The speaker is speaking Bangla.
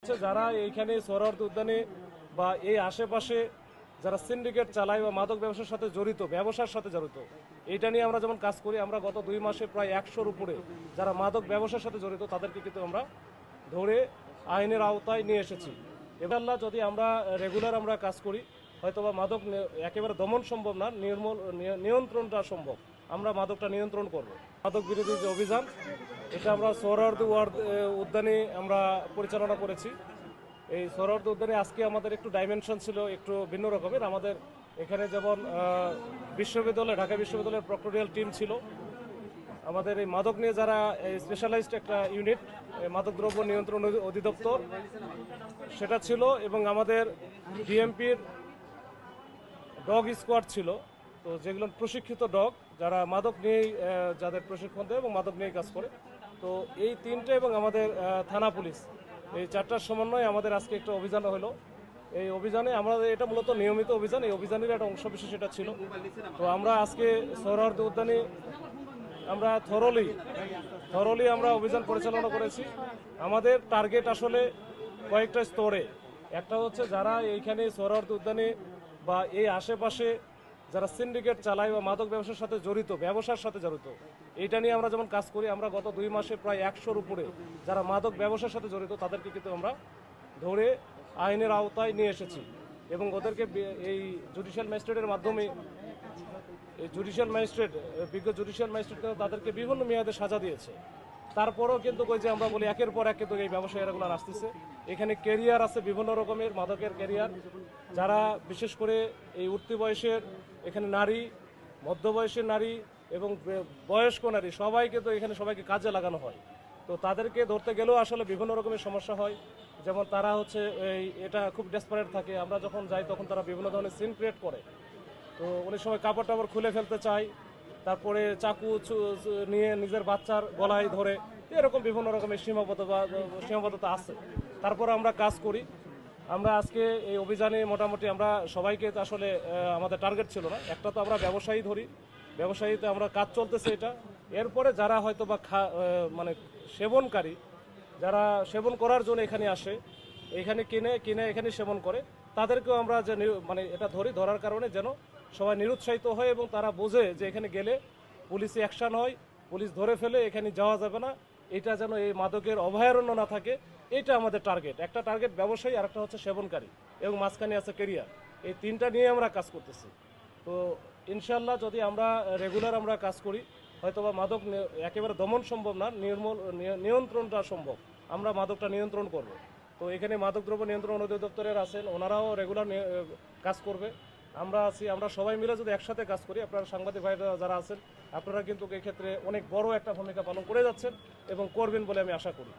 হচ্ছে যারা এইখানে সোহরাওয়ার্দী উদ্যানে বা এই আশেপাশে যারা সিন্ডিকেট চালায় বা মাদক ব্যবসার সাথে জড়িত, ব্যবসার সাথে জড়িত, এইটা নিয়ে আমরা যেমন কাজ করি। আমরা গত 2 মাসে প্রায় 100-র উপরে যারা মাদক ব্যবসার সাথে জড়িত তাদেরকে কিন্তু আমরা ধরে আইনের আওতায় নিয়ে এসেছি। এবার যদি আমরা রেগুলার আমরা কাজ করি, হয়তোবা মাদক একেবারে দমন সম্ভব না, নিয়ন্ত্রণটা সম্ভব। আমরা মাদকটা নিয়ন্ত্রণ করব। মাদক বিরোধী যে অভিযান, এটা আমরা সোহরাওয়ার্দী উদ্যানে আমরা পরিচালনা করেছি। এই সোহরাওয়ার্দী উদ্যানে আজকে আমাদের একটু ডাইমেনশন ছিল একটু ভিন্ন রকমের। আমাদের এখানে যেমন ঢাকা বিশ্ববিদ্যালয়ের প্রক্টোরিয়াল টিম ছিল, আমাদের এই মাদক নিয়ে যারা স্পেশালাইজড একটা ইউনিট, মাদকদ্রব্য নিয়ন্ত্রণ অধিদপ্তর, সেটা ছিল, এবং আমাদের ডিএমপির ডগ স্কোয়াড ছিল। তো যেগুলো প্রশিক্ষিত ডগ, যারা মাদক নিয়েই যাদের প্রশিক্ষণ দেয় এবং মাদক নিয়েই কাজ করে। তো এই তিনটে এবং আমাদের থানা পুলিশ, এই 4টার সমন্বয়ে আমাদের আজকে একটা অভিযান হলো। এই অভিযানে আমরা, এটা মূলত নিয়মিত অভিযান, এই অভিযানের একটা অংশ বিশেষ এটা ছিল। তো আমরা আজকে সোহরাওয়ার্দী উদ্যানে আমরা থরলি আমরা অভিযান পরিচালনা করেছি। আমাদের টার্গেট আসলে কয়েকটা স্তরে। একটা হচ্ছে যারা এইখানে সোহরাওয়ার্দী উদ্যানে বা এই আশেপাশে যারা সিন্ডিকেট চালায় বা মাদক ব্যবসার সাথে জড়িত, ব্যবসার সাথে জড়িত, এইটা নিয়ে আমরা যেমন কাজ করি। আমরা গত 2 মাসে প্রায় 100-র উপরে যারা মাদক ব্যবসার সাথে জড়িত তাদেরকে কিন্তু আমরা ধরে আইনের আওতায় নিয়ে এসেছি, এবং ওদেরকে এই জুডিশিয়াল ম্যাজিস্ট্রেটের মাধ্যমে, এই বিজ্ঞ জুডিশিয়াল ম্যাজিস্ট্রেট তাদেরকে বিভিন্ন মেয়াদে সাজা দিয়েছে। তারপরেও কিন্তু ওই যে আমরা বলি একের পর এক কিন্তু এই ব্যবসায়ীরা আসতেছে। এখানে ক্যারিয়ার আছে, বিভিন্ন রকমের মাদকের ক্যারিয়ার, যারা বিশেষ করে এই উঠতি বয়সের, এখানে নারী, মধ্যবয়সের নারী এবং বয়স্ক নারী, সবাই কিন্তু এখানে সবাইকে কাজে লাগানো হয়। তো তাদেরকে ধরতে গেলেও আসলে বিভিন্ন রকমের সমস্যা হয়। যেমন তারা হচ্ছে এটা খুব ডেসপারেট থাকে। আমরা যখন যাই তখন তারা বিভিন্ন ধরনের সিন ক্রিয়েট করে। তো অনেক সময় কাপড় টাপড় খুলে ফেলতে চায়, তারপরে চাকু নিয়ে নিজের বাচ্চার গলায় ধরে, এরকম বিভিন্ন রকমের সীমাবদ্ধতা আছে। তারপরে আমরা কাজ করি। আমরা আজকে এই অভিযানে মোটামুটি আমরা সবাইকে আসলে আমাদের টার্গেট ছিল না, একটা তো আমরা ব্যবসায়ী ধরি, ব্যবসায়ীতে আমরা কাজ চলতেছে এটা। এরপরে যারা হয়তো বা মানে সেবনকারী, যারা সেবন করার জন্য এখানে আসে, এখানে কিনে এখানে সেবন করে, তাদেরকেও আমরা যে মানে এটা ধরার কারণে যেন সবাই নিরুৎসাহিত হয় এবং তারা বোঝে যে এখানে গেলে পুলিশি অ্যাকশন হয়, পুলিশ ধরে ফেলে, এখানে যাওয়া যাবে না, এটা যেন এই মাদকের অভয়ারণ্য না থাকে। এটা আমাদের টার্গেট। একটা টার্গেট ব্যবসায়ী, আর একটা হচ্ছে সেবনকারী, এবং মাঝখানে আছে ক্যারিয়ার। এই তিনটা নিয়ে আমরা কাজ করতেছি। তো ইনশাল্লাহ যদি আমরা রেগুলার আমরা কাজ করি, হয়তোবা মাদক একেবারে দমন সম্ভব না, নিয়ন্ত্রণটা সম্ভব। আমরা মাদকটা নিয়ন্ত্রণ করব। তো এখানে মাদকদ্রব্য নিয়ন্ত্রণ অধিদপ্তরের আছেন, ওনারাও রেগুলার কাজ করবে। আমরা আছি, আমরা সবাই মিলে যদি একসাথে কাজ করি, আপনারা সাংবাদিক ভাইরা যারা আছেন, আপনারা কিন্তু এই ক্ষেত্রে অনেক বড় একটা ভূমিকা পালন করে যাচ্ছেন এবং করবেন বলে আমি আশা করি।